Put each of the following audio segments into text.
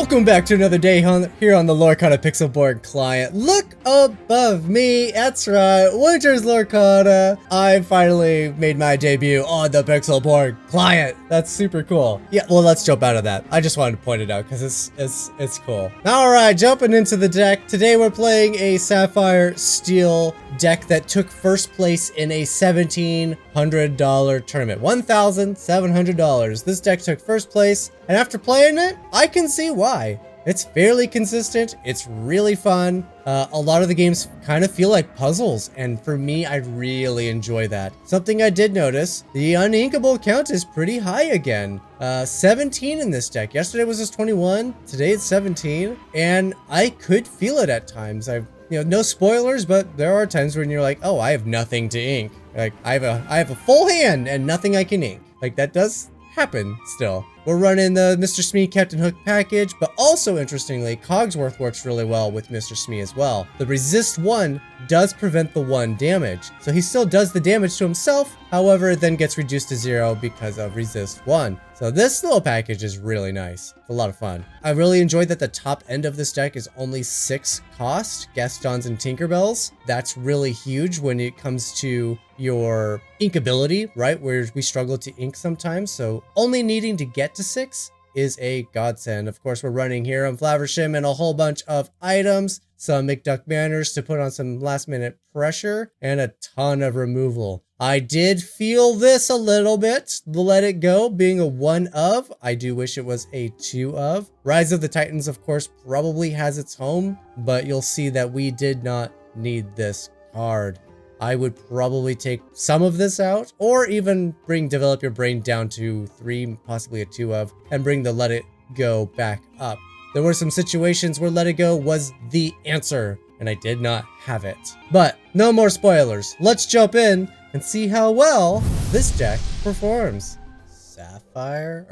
Welcome back to another day here on the Lorcana pixelborn client. Look above me, that's right, Winter's Lorcana. I finally made my debut on the pixelborn client. That's super cool. Yeah, well, let's jump out of that. I just wanted to point it out because it's cool. All right, jumping into the deck. Today we're playing a Sapphire Steel deck that took first place in a $1,700 tournament. $1,700. This deck took first place, and after playing it, I can see why. It's fairly consistent, it's really fun. A lot of the games kind of feel like puzzles, and for me, I really enjoy that. Something I did notice, the uninkable count is pretty high again. 17 in this deck. Yesterday was just 21, today it's 17, and I could feel it at times. No spoilers, but there are times when you're like, oh, I have nothing to ink. Like, I have a full hand and nothing I can ink. Like, that does happen still. We're running the Mr. Smee Captain Hook package, but also interestingly, Cogsworth works really well with Mr. Smee as well. The resist 1 does prevent the 1 damage, so he still does the damage to himself, however, it then gets reduced to 0 because of resist 1. So this little package is really nice. It's a lot of fun. I really enjoyed that the top end of this deck is only 6 cost, Gastons and Tinkerbells. That's really huge when it comes to your ink ability, right? Where we struggle to ink sometimes, so only needing to get to 6 is a godsend. Of course, we're running here on Flavershim and a whole bunch of items, some McDuck banners to put on some last minute pressure, and a ton of removal. I did feel this a little bit, the Let It Go being a 1 of. I do wish it was a 2 of. Rise of the Titans, of course, probably has its home, but you'll see that we did not need this card. I would probably take some of this out, or even bring Develop Your Brain down to 3, possibly a 2 of, and bring the Let It Go back up. There were some situations where Let It Go was the answer, and I did not have it. But no more spoilers. Let's jump in and see how well this deck performs. Sapphire?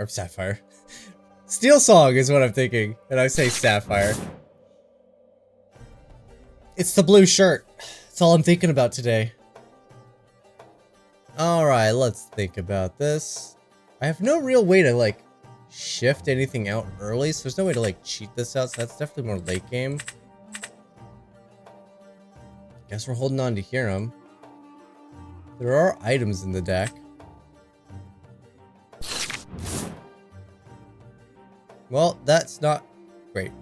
Steel Song is what I'm thinking, and I say Sapphire. It's the blue shirt. That's all I'm thinking about today. Alright, let's think about this. I have no real way to, like, shift anything out early, so there's no way to, like, cheat this out, so that's definitely more late game. Guess we're holding on to Hiram. There are items in the deck. Well, that's not great.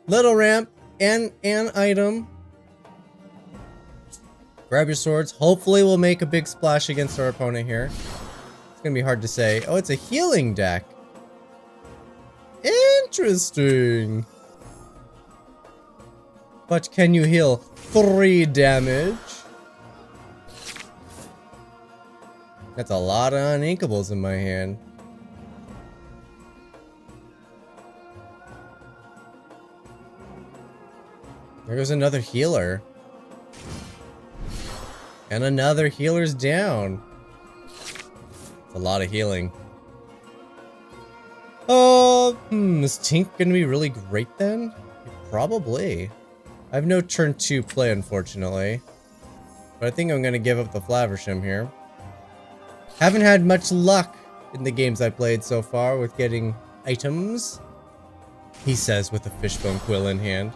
Little ramp and an item. Grab your swords. Hopefully we'll make a big splash against our opponent here. It's gonna be hard to say. Oh, it's a healing deck. Interesting. But can you heal 3 damage? That's a lot of uninkables in my hand. There goes another healer. And another healer's down. It's a lot of healing. Is Tink gonna be really great then? Probably. I have no turn 2 play, unfortunately. But I think I'm gonna give up the Flavershim here. Haven't had much luck in the games I played so far with getting items. He says with a fishbone quill in hand.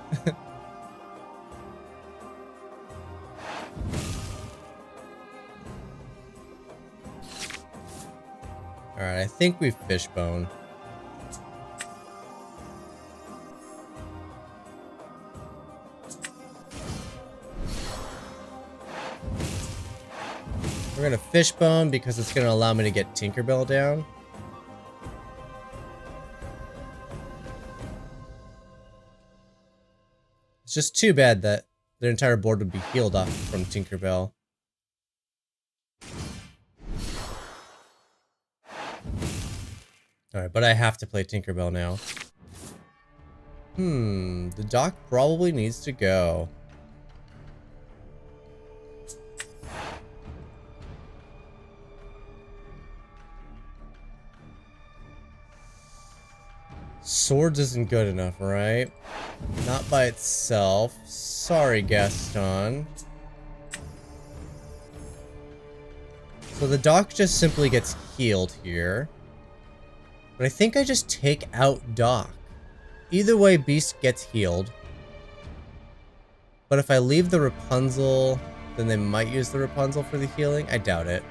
Alright, I think we've fishbone. We're gonna fishbone because it's gonna allow me to get Tinkerbell down. It's just too bad that the entire board would be healed off from Tinkerbell. Alright, but I have to play Tinkerbell now. The dock probably needs to go. Swords isn't good enough, right? Not by itself. Sorry, Gaston. So the dock just simply gets healed here. But I think I just take out Doc. Either way, Beast gets healed. But if I leave the Rapunzel, then they might use the Rapunzel for the healing. I doubt it.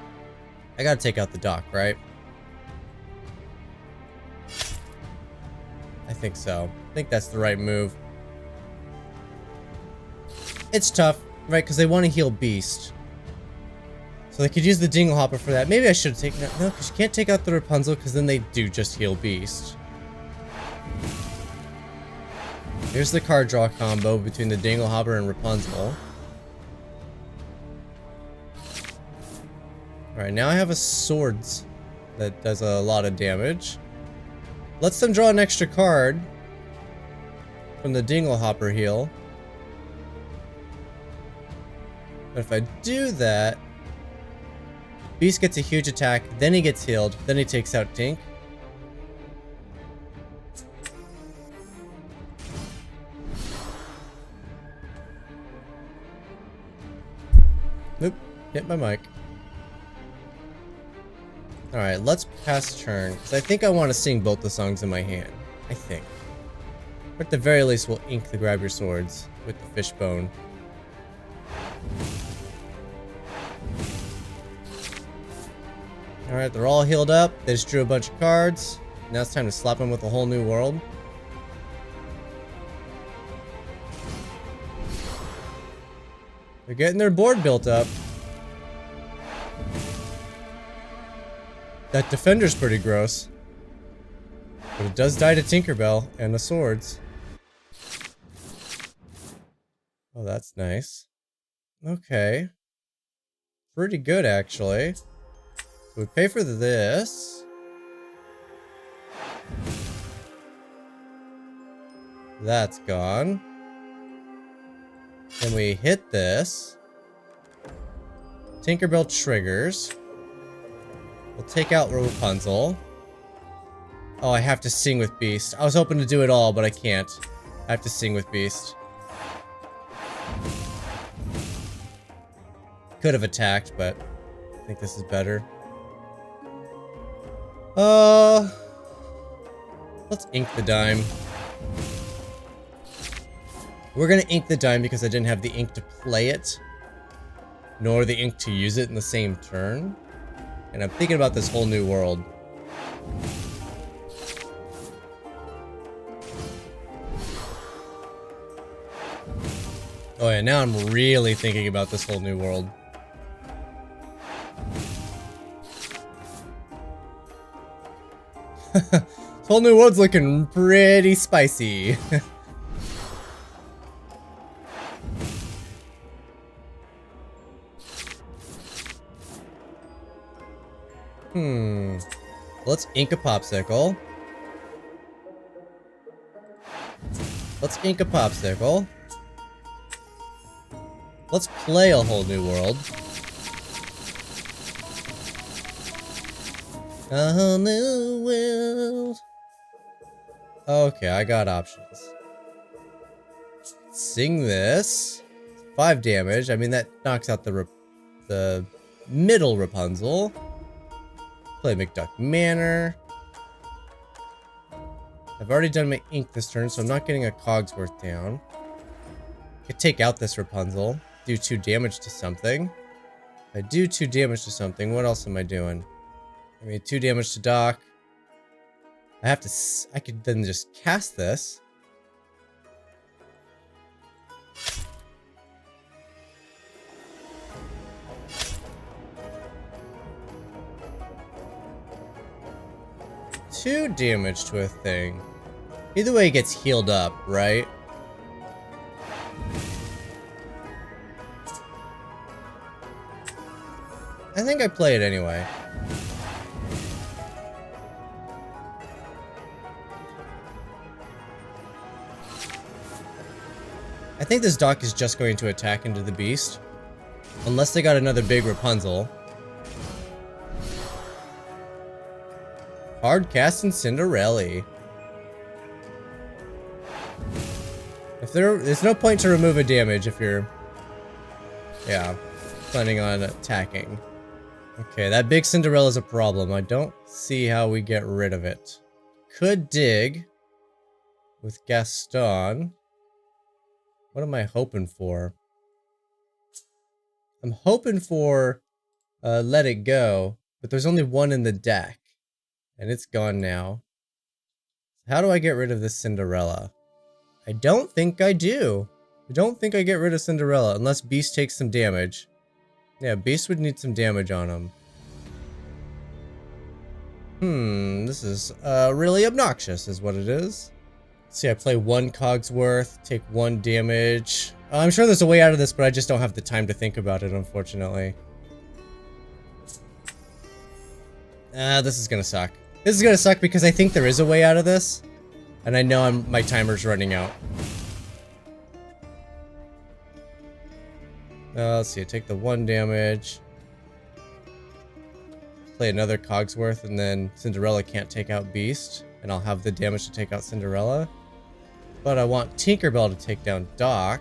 I gotta take out the Doc, right? I think so. I think that's the right move. It's tough, right? Because they want to heal Beast. So they could use the Dingle Hopper for that. Maybe I should have taken out... No, because you can't take out the Rapunzel because then they do just heal Beast. Here's the card draw combo between the Dingle Hopper and Rapunzel. Alright, now I have a Swords that does a lot of damage. Lets them draw an extra card from the Dingle Hopper heal. But if I do that, Beast gets a huge attack, then he gets healed, then he takes out Tink. Nope, hit my mic. Alright, let's pass turn, because I think I want to sing both the songs in my hand. I think. Or at the very least, we'll ink the Grab Your Swords with the Fishbone. Alright, they're all healed up. They just drew a bunch of cards. Now it's time to slap them with a whole new world. They're getting their board built up. That Defender's pretty gross. But it does die to Tinkerbell and the swords. Oh, that's nice. Okay. Pretty good, actually. So we pay for this. That's gone. Then we hit this. Tinkerbell triggers. We'll take out Rapunzel. Oh, I have to sing with Beast. I was hoping to do it all, but I can't. I have to sing with Beast. Could have attacked, but I think this is better. Let's ink the dime. We're gonna ink the dime because I didn't have the ink to play it, nor the ink to use it in the same turn. And I'm thinking about this whole new world. Oh yeah, now I'm really thinking about this whole new world. This whole new world's looking pretty spicy. Let's ink a popsicle. Let's ink a popsicle. Let's play a whole new world. A whole new world. Okay, I got options. Sing this. 5 damage. I mean, that knocks out the middle Rapunzel. Play McDuck Manor. I've already done my ink this turn, so I'm not getting a Cogsworth down. I could take out this Rapunzel. Do 2 damage to something. If I do 2 damage to something, what else am I doing? I mean, 2 damage to Doc. I could then just cast this. Two damage to a thing. Either way, it gets healed up, right? I think I play it anyway. I think this Doc is just going to attack into the beast. Unless they got another big Rapunzel. Hard cast and Cinderella. If there's no point to remove a damage if you're, yeah, planning on attacking. Okay, that big Cinderella is a problem. I don't see how we get rid of it. could dig with Gaston. What am I hoping for? I'm hoping for Let It Go, but there's only one in the deck, and it's gone now. How do I get rid of this Cinderella? I don't think I do. I don't think I get rid of Cinderella unless Beast takes some damage. Yeah, Beast would need some damage on him. This is really obnoxious is what it is. Let's see, I play 1 Cogsworth, take 1 damage. I'm sure there's a way out of this, but I just don't have the time to think about it, unfortunately. This is gonna suck. This is gonna suck because I think there is a way out of this, and I know my timer's running out. Let's see, I take the 1 damage. Play another Cogsworth, and then Cinderella can't take out Beast, and I'll have the damage to take out Cinderella. But I want Tinkerbell to take down Doc.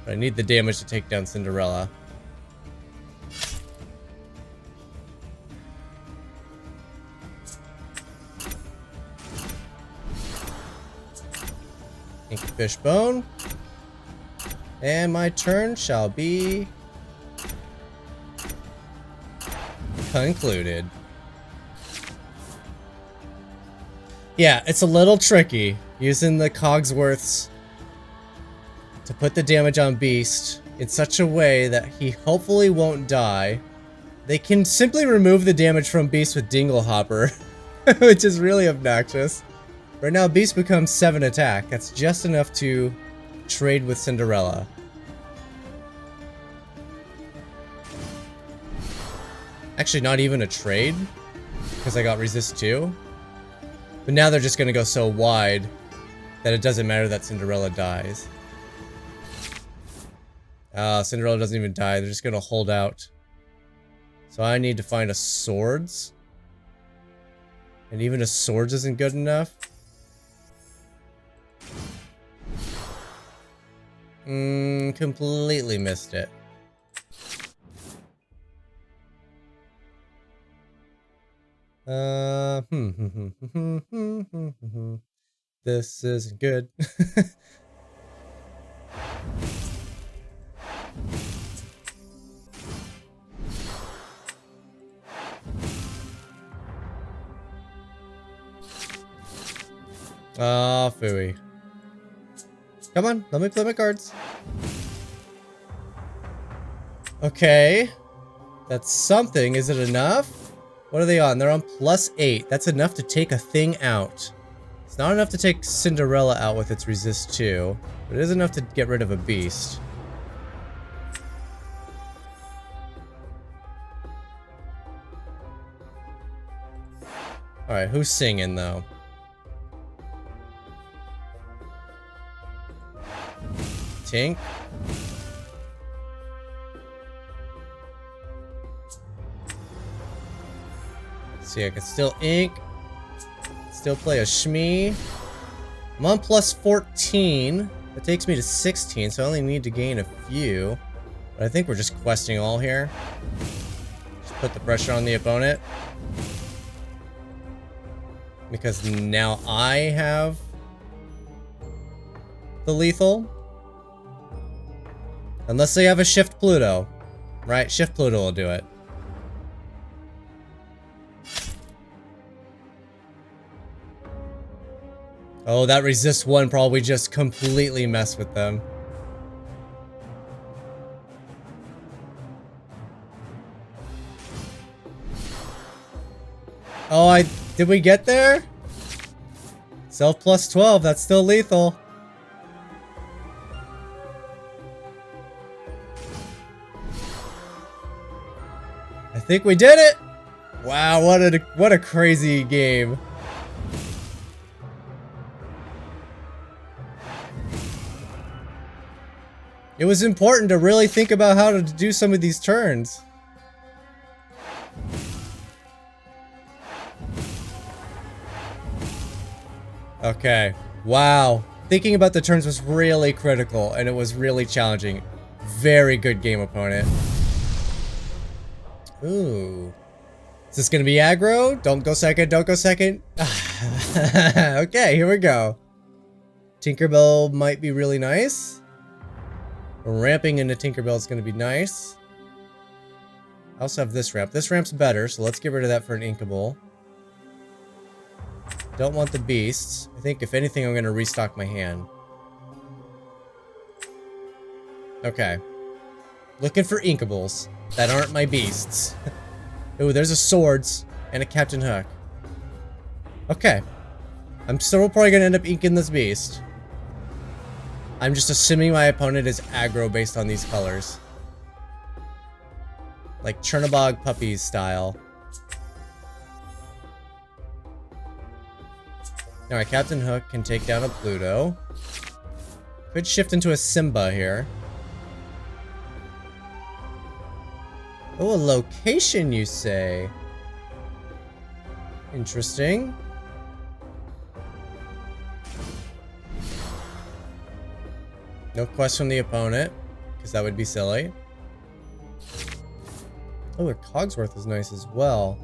But I need the damage to take down Cinderella. Ink Fishbone. And my turn shall be concluded. Yeah, it's a little tricky using the Cogsworths to put the damage on Beast in such a way that he hopefully won't die. They can simply remove the damage from Beast with Dinglehopper, which is really obnoxious. Right now, Beast becomes 7 attack. That's just enough to trade with Cinderella. Actually, not even a trade, because I got resist 2. But now they're just going to go so wide that it doesn't matter that Cinderella dies. Cinderella doesn't even die. They're just going to hold out. So I need to find a swords. And even a swords isn't good enough. Completely missed it. This isn't good. Ah, phooey. Come on, let me play my cards. Okay. That's something. Is it enough? What are they on? They're on +8. That's enough to take a thing out. It's not enough to take Cinderella out with its resist 2, but it is enough to get rid of a beast. Alright, who's singing though? Tink? See, I can still ink. Still play a Shmee. I'm on +14. That takes me to 16, so I only need to gain a few. But I think we're just questing all here. Just put the pressure on the opponent. Because now I have the lethal. Unless they have a Shift Pluto. Right? Shift Pluto will do it. Oh, that resist 1 probably just completely messed with them. Oh, did we get there? Self +12, that's still lethal. I think we did it! Wow, what a crazy game. It was important to really think about how to do some of these turns. Okay. Wow. Thinking about the turns was really critical, and it was really challenging. Very good game, opponent. Ooh. Is this gonna be aggro? Don't go second, don't go second. Okay, here we go. Tinkerbell might be really nice. Ramping into Tinkerbell is gonna be nice. I also have this ramp. This ramp's better, so let's get rid of that for an Inkable. Don't want the beasts. I think if anything, I'm gonna restock my hand. Okay. Looking for Inkables that aren't my beasts. Ooh, there's a swords and a Captain Hook. Okay. I'm still probably gonna end up inking this beast. I'm just assuming my opponent is aggro based on these colors. Like Chernobog Puppies style. Alright, Captain Hook can take down a Pluto. Could shift into a Simba here. Oh, a location, you say? Interesting. No quest from the opponent, because that would be silly. Oh, a Cogsworth is nice as well.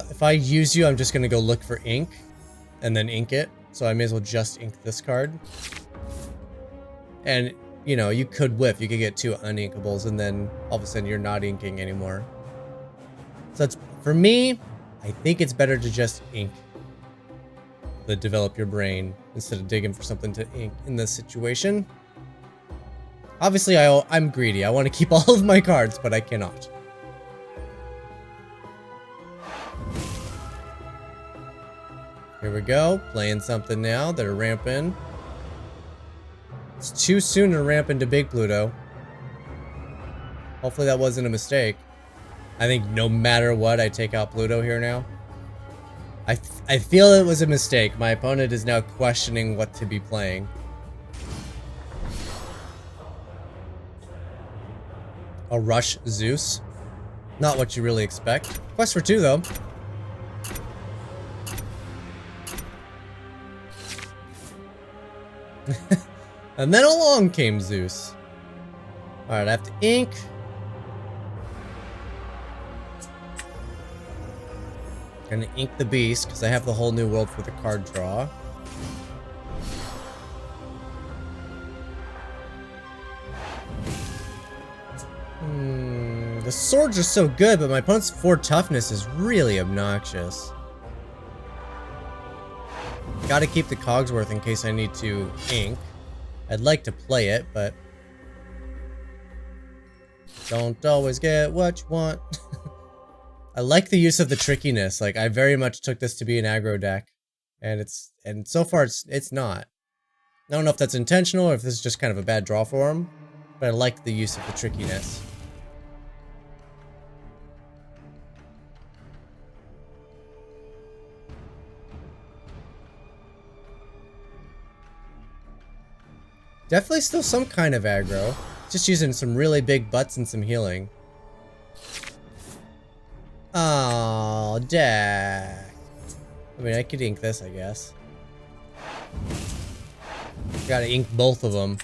If I use you, I'm just gonna go look for ink, and then ink it. So I may as well just ink this card. And, you know, you could whiff. You could get 2 uninkables, and then all of a sudden you're not inking anymore. So that's, for me, I think it's better to just ink. To develop your brain, instead of digging for something to ink in this situation. Obviously, I'm greedy. I want to keep all of my cards, but I cannot. Here we go. Playing something now. They're ramping. It's too soon to ramp into Big Pluto. Hopefully that wasn't a mistake. I think no matter what, I take out Pluto here now. I feel it was a mistake. My opponent is now questioning what to be playing. A Rush Zeus. Not what you really expect. Quest for 2, though. And then along came Zeus. Alright, I have to ink. Gonna ink the beast, because I have the whole new world for the card draw. The swords are so good, but my opponent's 4 toughness is really obnoxious. Gotta keep the Cogsworth in case I need to ink. I'd like to play it, but don't always get what you want. I like the use of the trickiness. Like, I very much took this to be an aggro deck, and so far it's not. I don't know if that's intentional or if this is just kind of a bad draw for him, but I like the use of the trickiness. Definitely still some kind of aggro. Just using some really big butts and some healing. Oh, deck. I mean, I could ink this, I guess. Gotta ink both of them.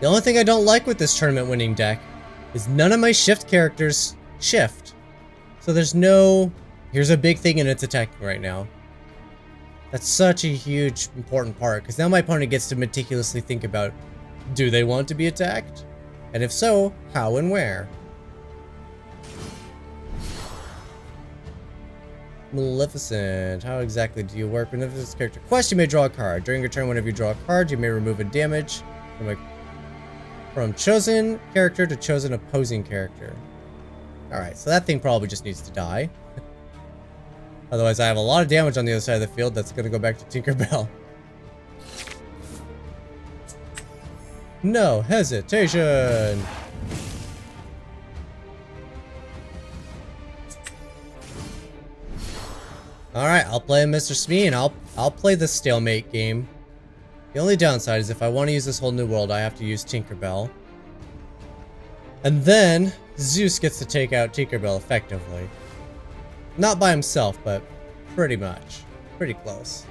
The only thing I don't like with this tournament winning deck is none of my shift characters shift. So there's no... Here's a big thing and it's attacking right now. That's such a huge, important part, because now my opponent gets to meticulously think about, do they want to be attacked? And if so, how and where? Maleficent. How exactly do you work with this character? Quest, you may draw a card. During your turn, whenever you draw a card, you may remove a damage from chosen character to chosen opposing character. Alright, so that thing probably just needs to die. Otherwise, I have a lot of damage on the other side of the field that's going to go back to Tinkerbell. No hesitation! Alright, I'll play Mr. Smee and I'll play the stalemate game. The only downside is if I want to use this whole new world, I have to use Tinkerbell. And then, Zeus gets to take out Tinkerbell effectively. Not by himself, but Pretty much. Pretty close.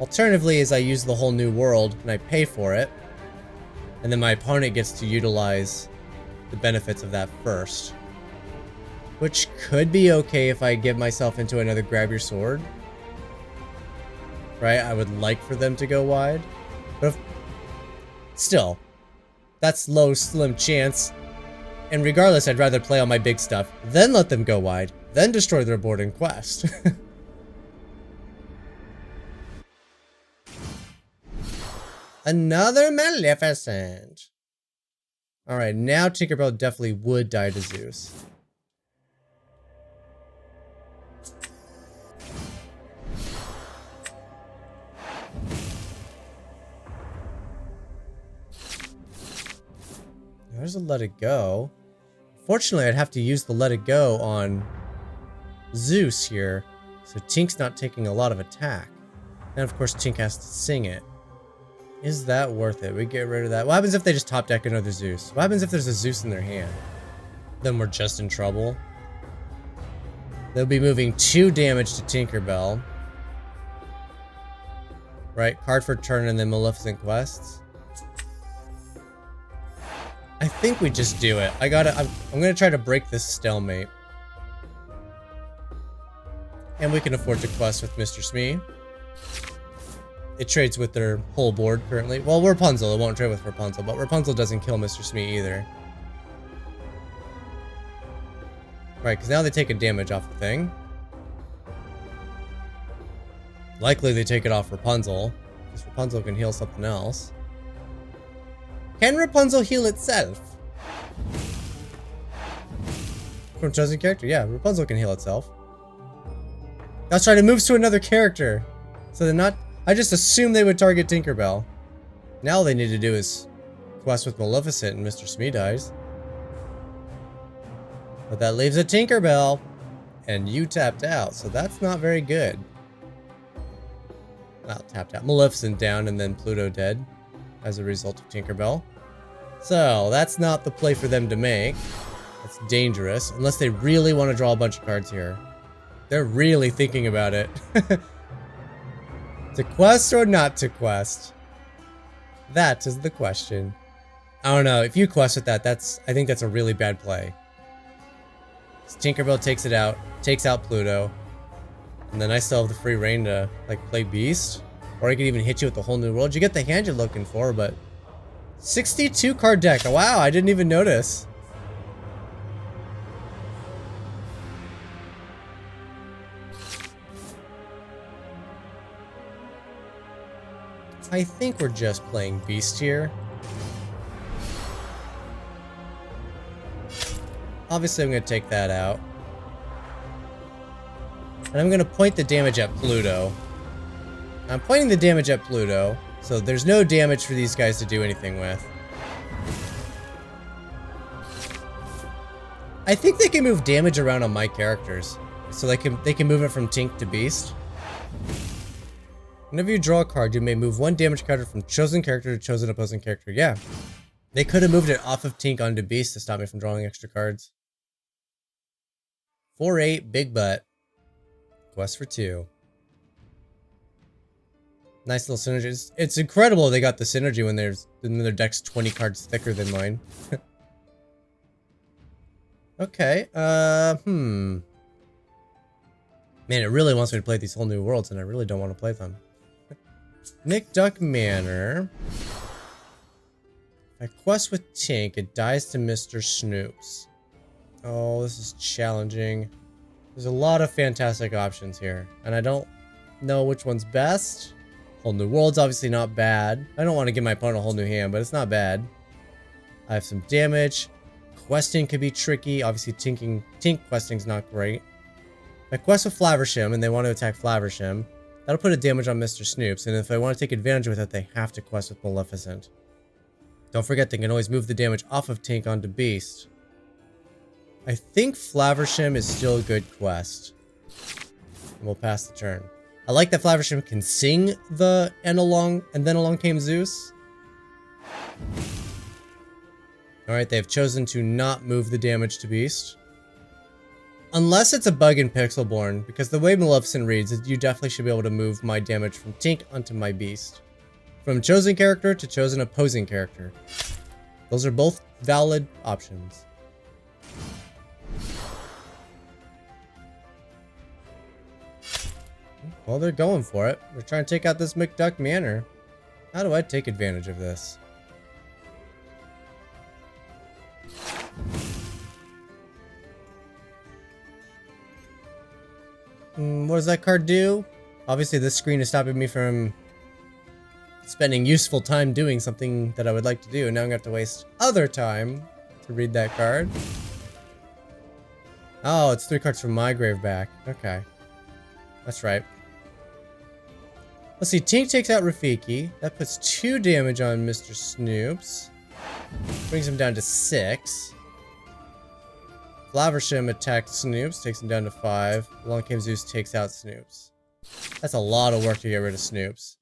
Alternatively, is I use the whole new world and I pay for it, and then my opponent gets to utilize the benefits of that first. Which could be okay if I get myself into another grab your sword. Right? I would like for them to go wide. But if, still, that's low, slim chance. And regardless, I'd rather play all my big stuff, then let them go wide, then destroy their board in quest. Another Maleficent. Alright, now Tinkerbell definitely would die to Zeus. There's a let it go. Fortunately, I'd have to use the let it go on Zeus here, so Tink's not taking a lot of attack. And of course, Tink has to sing it. Is that worth it? We get rid of that. What happens if they just top deck another Zeus? What happens if there's a Zeus in their hand? Then we're just in trouble. They'll be moving 2 damage to Tinkerbell. Right? Card for turn and then Maleficent quests. I think we just do it. I'm gonna try to break this stalemate. And we can afford to quest with Mr. Smee. It trades with their whole board currently. Well, Rapunzel, it won't trade with Rapunzel, but Rapunzel doesn't kill Mr. Smee either. Right, because now they take a damage off the thing. Likely they take it off Rapunzel, because Rapunzel can heal something else. Can Rapunzel heal itself? From chosen character? Yeah, Rapunzel can heal itself. That's right, it moves to another character. So they're not... I just assumed they would target Tinkerbell. Now all they need to do is quest with Maleficent and Mr. Smee dies. But that leaves a Tinkerbell. And you tapped out, so that's not very good. Not tapped out. Maleficent down and then Pluto dead as a result of Tinkerbell. So, that's not the play for them to make. That's dangerous, unless they really want to draw a bunch of cards here. They're really thinking about it. To quest or not to quest? That is the question. I don't know, if you quest with that, I think that's a really bad play. Tinkerbell takes it out, takes out Pluto, and then I still have the free reign to, like, play Beast. Or I could even hit you with the whole new world. You get the hand you're looking for, but... 62 card deck. Wow, I didn't even notice. I think we're just playing Beast here. Obviously, I'm going to take that out. And I'm going to point the damage at Pluto. I'm pointing the damage at Pluto, so there's no damage for these guys to do anything with. I think they can move damage around on my characters. So they can move it from Tink to Beast. Whenever you draw a card, you may move 1 damage card from chosen character to chosen opposing character. Yeah. They could have moved it off of Tink onto Beast to stop me from drawing extra cards. 4-8, big butt. Quest for 2. Nice little synergy. It's incredible they got the synergy when their deck's 20 cards thicker than mine. Okay, Man, it really wants me to play these whole new worlds, and I really don't want to play them. McDuck Manor. If I quest with Tink, it dies to Mr. Snoops. Oh, this is challenging. There's a lot of fantastic options here, and I don't know which one's best. Whole new world's obviously not bad. I don't want to give my opponent a whole new hand, but it's not bad. I have some damage. Questing could be tricky. Obviously, Tink questing's not great. If I quest with Flaversham and they want to attack Flaversham, that'll put a damage on Mr. Snoops, and if I want to take advantage with it, they have to quest with Maleficent. Don't forget, they can always move the damage off of Tink onto Beast. I think Flaversham is still a good quest. And we'll pass the turn. I like that Flaversham can sing the and then along came Zeus. Alright, they have chosen to not move the damage to Beast. Unless it's a bug in Pixelborn, because the way Maleficent reads, you definitely should be able to move my damage from Tink onto my Beast. From chosen character to chosen opposing character. Those are both valid options. Well, they're going for it. They're trying to take out this McDuck Manor. How do I take advantage of this? What does that card do? Obviously, this screen is stopping me from spending useful time doing something that I would like to do. Now I'm going to have to waste other time to read that card. Oh, it's 3 cards from my grave back. Okay. That's right. Let's see. Tink takes out Rafiki. That puts 2 damage on Mr. Snoops. Brings him down to 6. Flaversham attacks Snoops, takes him down to 5. Along Came Zeus takes out Snoops. That's a lot of work to get rid of Snoops.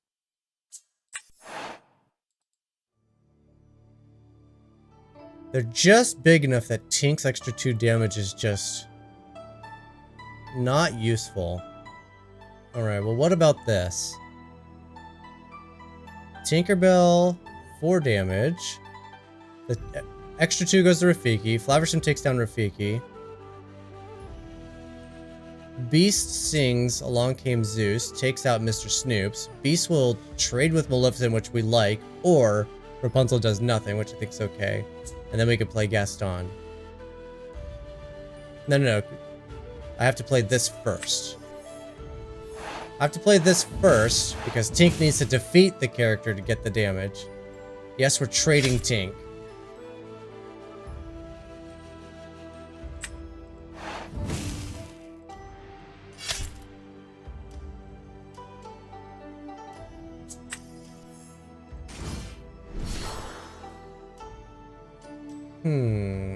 They're just big enough that Tink's extra 2 damage is just not useful. Alright, well what about this? Tinkerbell, 4 damage. The extra 2 goes to Rafiki. Flaversham takes down Rafiki. Beast sings Along Came Zeus, takes out Mr. Snoops. Beast will trade with Maleficent, which we like, or Rapunzel does nothing, which I think is okay. And then we could play Gaston. No. I have to play this first. I have to play this first because Tink needs to defeat the character to get the damage. Yes, we're trading Tink.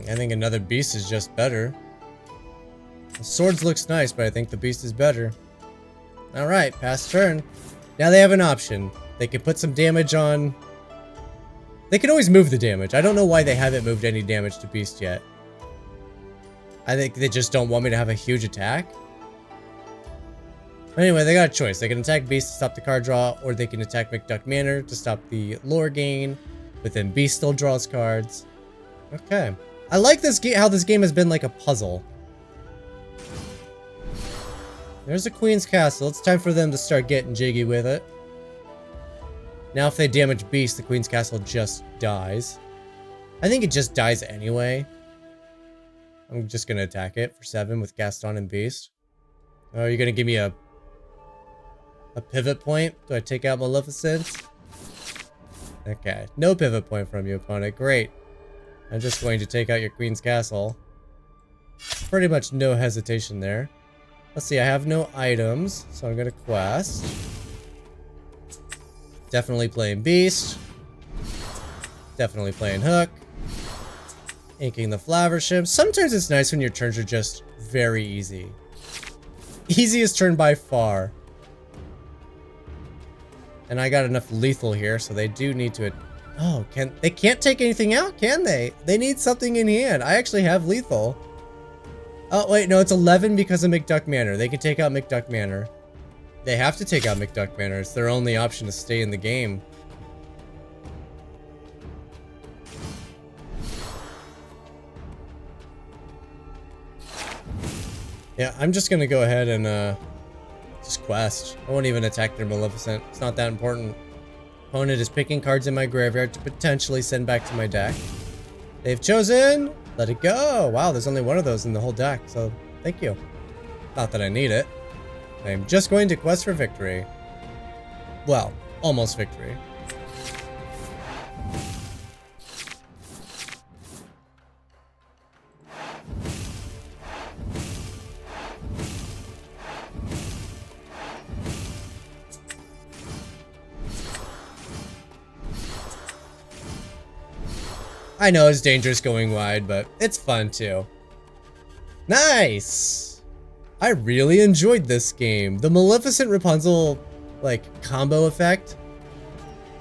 I think another beast is just better. The swords looks nice, but I think the beast is better. Alright, pass turn. Now they have an option. They can put some damage on... They can always move the damage. I don't know why they haven't moved any damage to beast yet. I think they just don't want me to have a huge attack. Anyway, they got a choice. They can attack beast to stop the card draw, or they can attack McDuck Manor to stop the lore gain, but then beast still draws cards. Okay. I like this game, how this game has been like a puzzle. There's a Queen's Castle. It's time for them to start getting jiggy with it. Now if they damage Beast, the Queen's Castle just dies. I think it just dies anyway. I'm just gonna attack it for 7 with Gaston and Beast. Oh, you're gonna give me a pivot point? Do I take out Maleficent? Okay. No pivot point from you, opponent. Great. I'm just going to take out your Queen's Castle. Pretty much no hesitation there. Let's see, I have no items, so I'm gonna quest. Definitely playing Beast. Definitely playing Hook. Inking the Flaversham. Sometimes it's nice when your turns are just very easy. Easiest turn by far. And I got enough lethal here, so they do need to... Oh, they can't take anything out, can they? They need something in hand. I actually have lethal. Oh, wait, no, it's 11 because of McDuck Manor. They can take out McDuck Manor. They have to take out McDuck Manor. It's their only option to stay in the game. Yeah, I'm just gonna go ahead and just quest. I won't even attack their Maleficent. It's not that important. Opponent is picking cards in my graveyard to potentially send back to my deck. They've chosen. Let it go. Wow, there's only one of those in the whole deck, so thank you. Not that I need it. I'm just going to quest for victory. Well, almost victory. I know it's dangerous going wide, but it's fun too. Nice! I really enjoyed this game. The Maleficent Rapunzel, like, combo effect.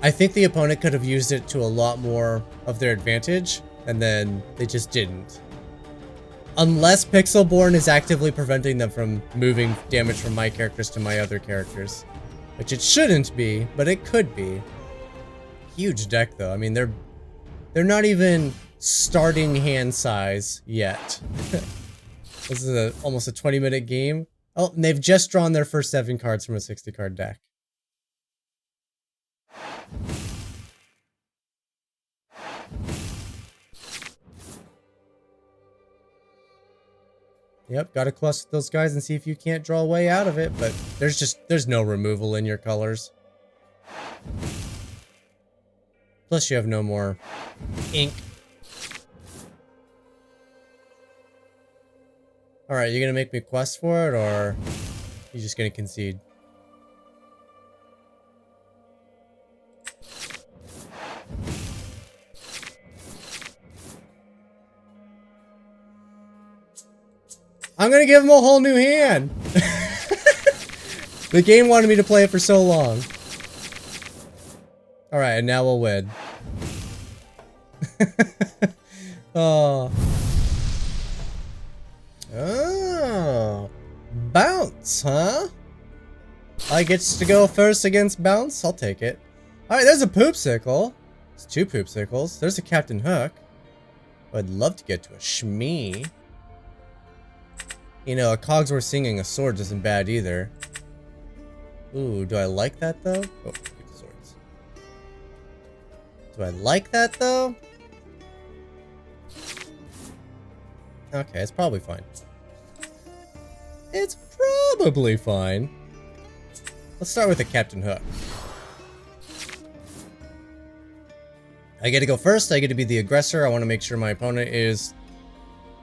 I think the opponent could have used it to a lot more of their advantage, and then they just didn't. Unless pixelborn is actively preventing them from moving damage from my characters to my other characters. Which it shouldn't be, but it could be. Huge deck though. I mean, they're not even starting hand size yet. This is almost a 20-minute game. Oh, and they've just drawn their first 7 cards from a 60-card deck. Yep, gotta cluster those guys and see if you can't draw a way out of it, but there's no removal in your colors. Plus you have no more ink. Alright, you gonna make me quest for it, or you just gonna concede? I'm gonna give him a whole new hand! The game wanted me to play it for so long. Alright, and now we'll win. Oh. Oh. Bounce, huh? I gets to go first against Bounce? I'll take it. Alright, there's a Poopsicle. There's 2 Poopsicles. There's a Captain Hook. I'd love to get to a Shmee. You know, a Cogsworth singing a sword isn't bad either. Ooh, do I like that though? Oh, keep the swords. Do I like that though? Okay, it's probably fine. It's probably fine. Let's start with the Captain Hook. I get to go first. I get to be the aggressor. I want to make sure my opponent is...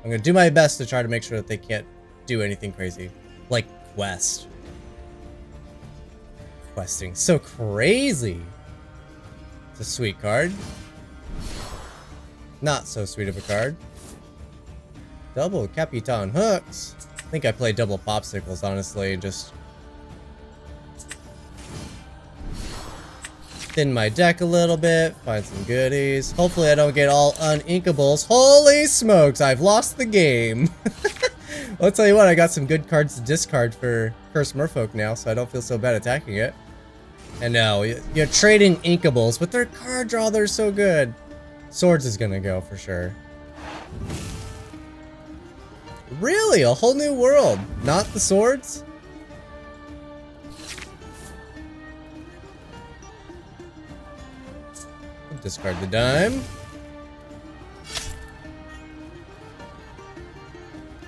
I'm going to do my best to try to make sure that they can't do anything crazy. Like quest. Questing. So crazy. It's a sweet card. Not so sweet of a card. Double Capitan Hooks. I think I play double Popsicles, honestly, and just thin my deck a little bit, find some goodies. Hopefully I don't get all uninkables. Holy smokes, I've lost the game. I'll tell you what, I got some good cards to discard for Cursed Merfolk now, so I don't feel so bad attacking it. And now, you're trading inkables, but their card draw, they're so good. Swords is gonna go for sure. Really? A whole new world? Not the swords? Discard the dime.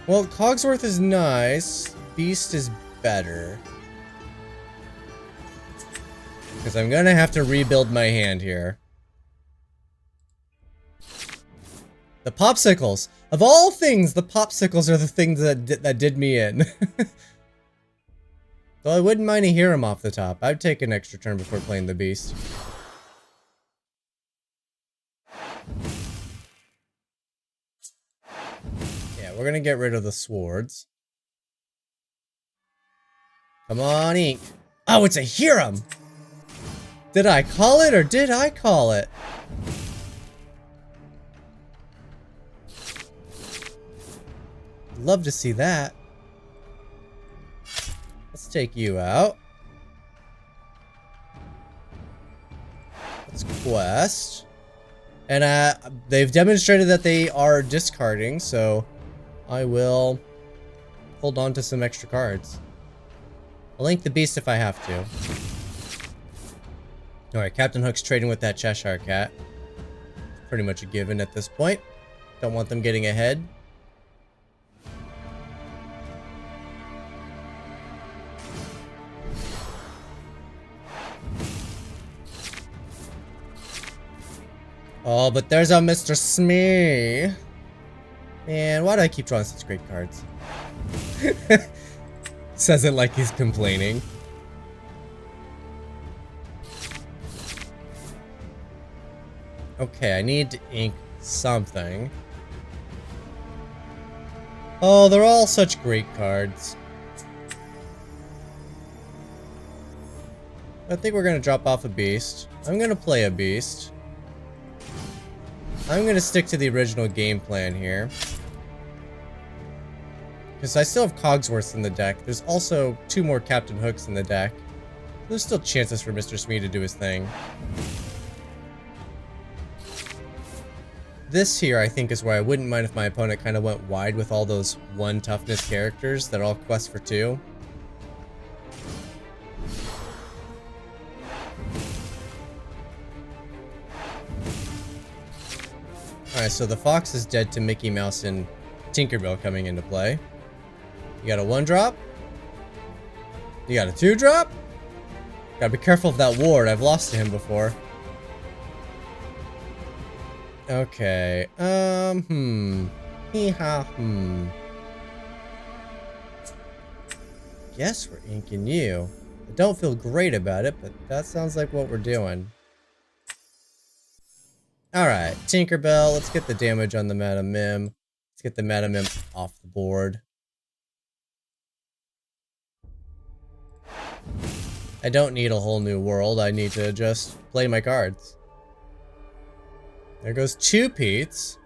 Well, Cogsworth is nice. Beast is better. Because I'm gonna have to rebuild my hand here. The Popsicles. Of all things, the Popsicles are the things that did me in. Though I wouldn't mind a Hiram off the top. I'd take an extra turn before playing the Beast. Yeah, we're gonna get rid of the swords. Come on, ink. Oh, it's a Hiram! Did I call it, or did I call it? Love to see that. Let's take you out. Let's quest. And they've demonstrated that they are discarding, so I will hold on to some extra cards. I'll link the Beast if I have to. Alright, Captain Hook's trading with that Cheshire Cat. Pretty much a given at this point. Don't want them getting ahead. Oh, but there's our Mr. Smee. Man, why do I keep drawing such great cards? Says it like he's complaining. Okay, I need to ink something. Oh, they're all such great cards. I think we're gonna drop off a Beast. I'm gonna play a Beast. I'm gonna stick to the original game plan here. Because I still have Cogsworth in the deck. There's also 2 more Captain Hooks in the deck. There's still chances for Mr. Smee to do his thing. This here, I think, is where I wouldn't mind if my opponent kind of went wide with all those 1 toughness characters that all quest for 2. Alright, so the Fox is dead to Mickey Mouse and Tinkerbell coming into play. You got a 1-drop. You got a 2-drop. Gotta be careful of that ward. I've lost to him before. Okay. Guess we're inking you. I don't feel great about it, but that sounds like what we're doing. Alright, Tinkerbell, let's get the damage on the Madam Mim. Let's get the Madam Mim off the board. I don't need a whole new world, I need to just play my cards. There goes 2 Pete's.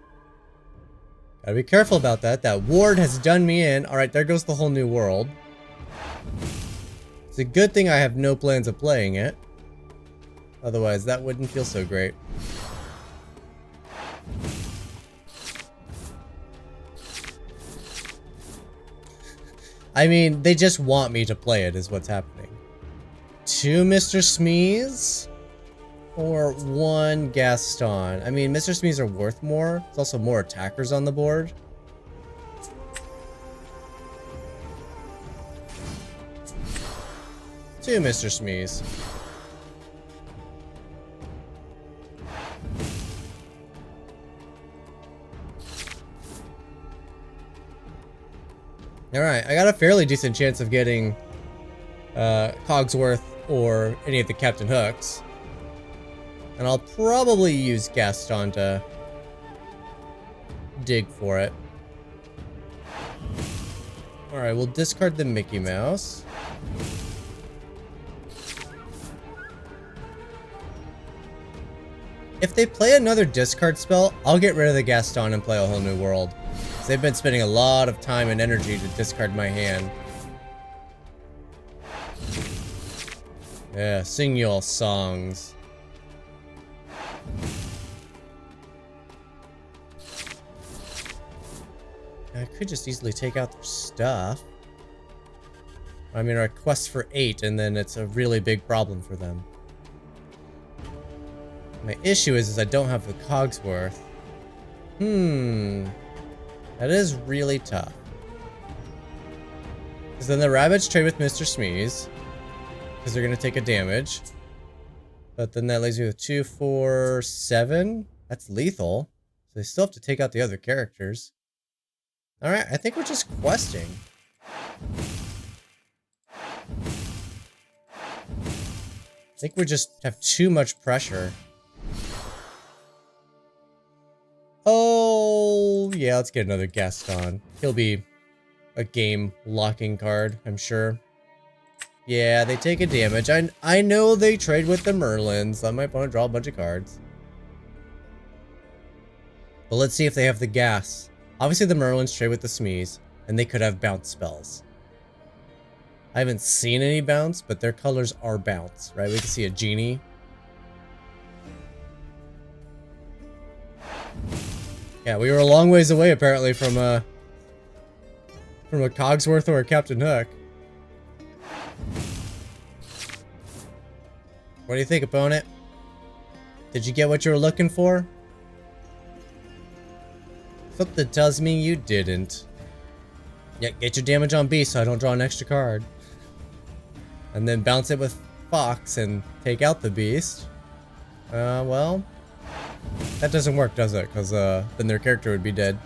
Gotta be careful about that. That ward has done me in. Alright, there goes the whole new world. It's a good thing I have no plans of playing it. Otherwise, that wouldn't feel so great. I mean, they just want me to play it is what's happening. 2 Mr. Smees? Or 1 Gaston? I mean, Mr. Smees are worth more. There's also more attackers on the board. Two Mr. Smees. Alright, I got a fairly decent chance of getting Cogsworth or any of the Captain Hooks. And I'll probably use Gaston to dig for it. Alright, we'll discard the Mickey Mouse. If they play another discard spell, I'll get rid of the Gaston and play a whole new world. Because they've been spending a lot of time and energy to discard my hand. Yeah, sing y'all songs. I could just easily take out their stuff. I mean, our quest for 8, and then it's a really big problem for them. My issue is I don't have the Cogsworth. That is really tough. Because then the rabbits trade with Mr. Smees. Because they're going to take a damage. But then that leaves me with 2, 4, 7. That's lethal. So they still have to take out the other characters. Alright, I think we're just questing. I think we just have too much pressure. Oh, yeah, let's get another Gaston. He'll be a game locking card, I'm sure. Yeah, they take a damage. I know they trade with the Merlins. I might want to draw a bunch of cards. But let's see if they have the gas. Obviously, the Merlins trade with the Smees, and they could have bounce spells. I haven't seen any bounce, but their colors are bounce, right? We can see a genie. Yeah, we were a long ways away, apparently, from a Cogsworth or a Captain Hook. What do you think, opponent? Did you get what you were looking for? Something tells me you didn't. Yeah, get your damage on Beast so I don't draw an extra card. And then bounce it with Fox and take out the Beast. Well, that doesn't work, does it? Because then their character would be dead.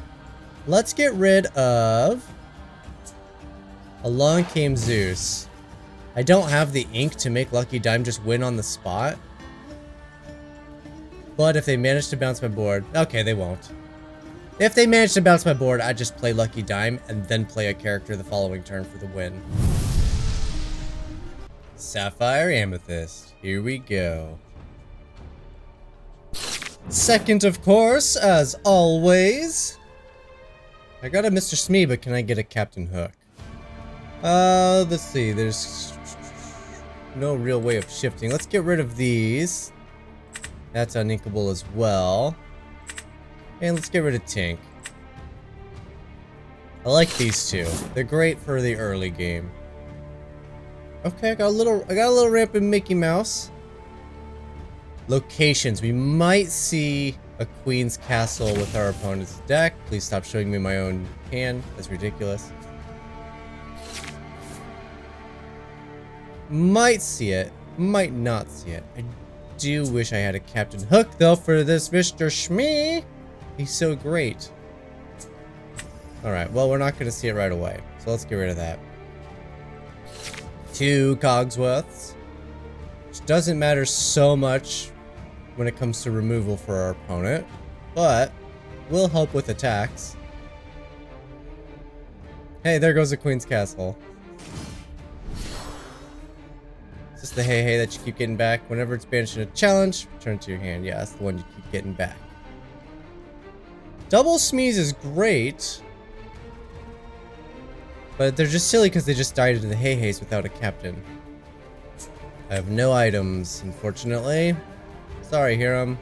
Let's get rid of Along Came Zeus. I don't have the ink to make Lucky Dime just win on the spot. But if they manage to bounce my board... Okay, they won't. If they manage to bounce my board, I just play Lucky Dime and then play a character the following turn for the win. Sapphire Amethyst. Here we go. Second, of course, as always. I got a Mr. Smee, but can I get a Captain Hook? Let's see. There's no real way of shifting. Let's get rid of these. That's uninkable as well. And let's get rid of Tink. I like these two. They're great for the early game. Okay, I got a little ramp in Mickey Mouse. Locations. We might see a Queen's Castle with our opponent's deck. Please stop showing me my own hand. That's ridiculous. Might see it. Might not see it. I do wish I had a Captain Hook, though, for this Mr. Smee. He's so great. Alright, well, we're not going to see it right away. So let's get rid of that. 2 Cogsworths. Which doesn't matter so much when it comes to removal for our opponent, but will help with attacks. Hey, there goes the Queen's Castle. Is this the hey that you keep getting back? Whenever it's banished in a challenge, return it to your hand. Yeah, that's the one you keep getting back. Double Smees is great, but they're just silly because they just died into the hey-hays without a captain. I have no items, unfortunately. Sorry, Hiram.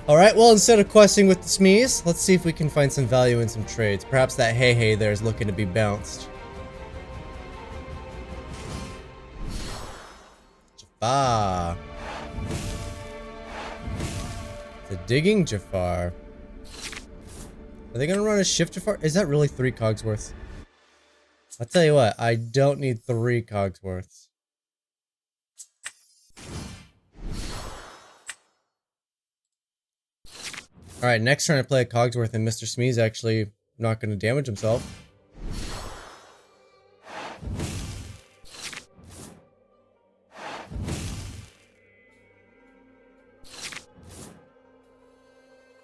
Alright, well, instead of questing with the Smees, let's see if we can find some value in some trades. Perhaps that hey-hey there is looking to be bounced. Jafar. The digging Jafar. Are they gonna run a shift Jafar? Is that really 3 Cogsworths? I'll tell you what, I don't need 3 Cogsworths. Alright, next turn I play a Cogsworth and Mr. Smee's actually not gonna damage himself.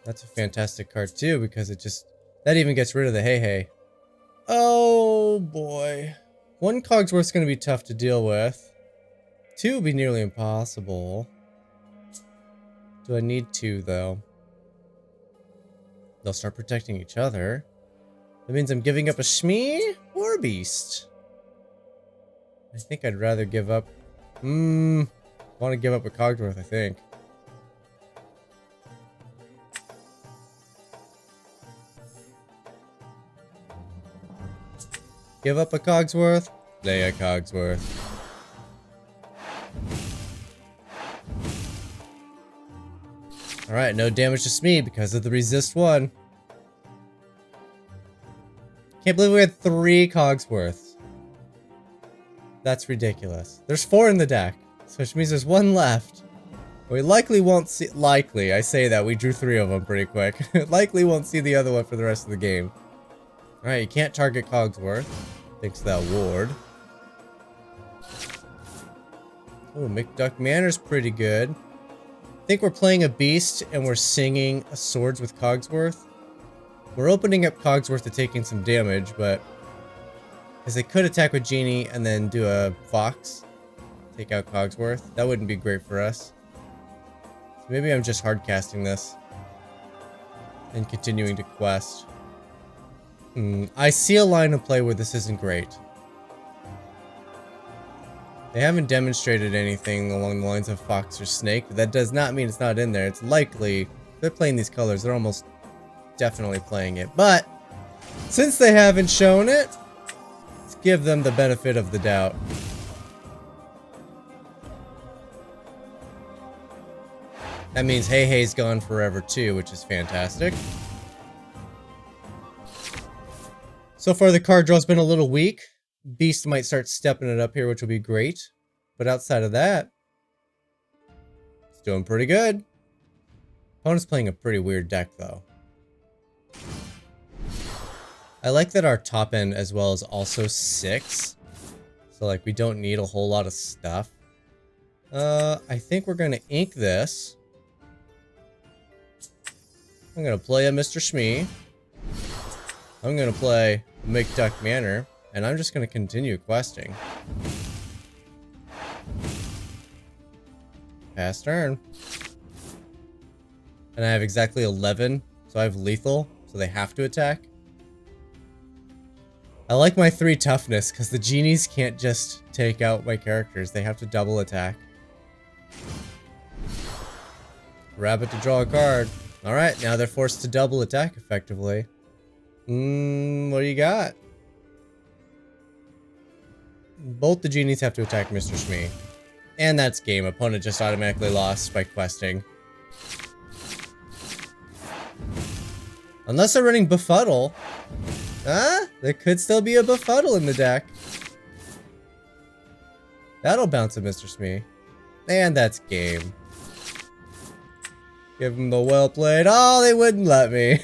That's a fantastic card too, because it just... that even gets rid of the hey-hey. Oh boy. 1 Cogsworth's gonna be tough to deal with. 2 would be nearly impossible. Do I need 2 though? They'll start protecting each other. That means I'm giving up a Smee or a Beast. I think I'd rather give up... want to give up a Cogsworth, I think. Give up a Cogsworth, play a Cogsworth. Alright, no damage to Smee because of the resist 1. Can't believe we had 3 Cogsworths. That's ridiculous. There's 4 in the deck, so which means there's 1 left. We likely won't see... likely, I say that, we drew 3 of them pretty quick. Likely won't see the other one for the rest of the game. Alright, you can't target Cogsworth. Thanks to that ward. Oh, McDuck Manor's pretty good. I think we're playing a Beast and we're singing a Swords with Cogsworth. We're opening up Cogsworth to taking some damage, but... because they could attack with Genie and then do a Fox. Take out Cogsworth. That wouldn't be great for us. So maybe I'm just hard casting this. And continuing to quest. I see a line of play where this isn't great. They haven't demonstrated anything along the lines of Fox or Snake, but that does not mean it's not in there. It's likely, they're playing these colors, they're almost definitely playing it. But, since they haven't shown it, let's give them the benefit of the doubt. That means Hey Hey's gone forever too, which is fantastic. So far the card draw's been a little weak. Beast might start stepping it up here, which will be great. But outside of that, it's doing pretty good. Opponent's playing a pretty weird deck though. I like that our top end as well is also 6. So like we don't need a whole lot of stuff. I think we're gonna ink this. I'm gonna play a Mr. Smee. I'm gonna play McDuck Manor, and I'm just gonna continue questing. Pass turn. And I have exactly 11, so I have lethal, so they have to attack. I like my 3 toughness, because the genies can't just take out my characters. They have to double attack. Rabbit to draw a card. Alright, now they're forced to double attack effectively. What do you got? Both the genies have to attack Mr. Shmee. And that's game. Opponent just automatically lost by questing. Unless they're running Befuddle. Huh? There could still be a Befuddle in the deck. That'll bounce a Mr. Shmee. And that's game. Give him the well played. Oh, they wouldn't let me.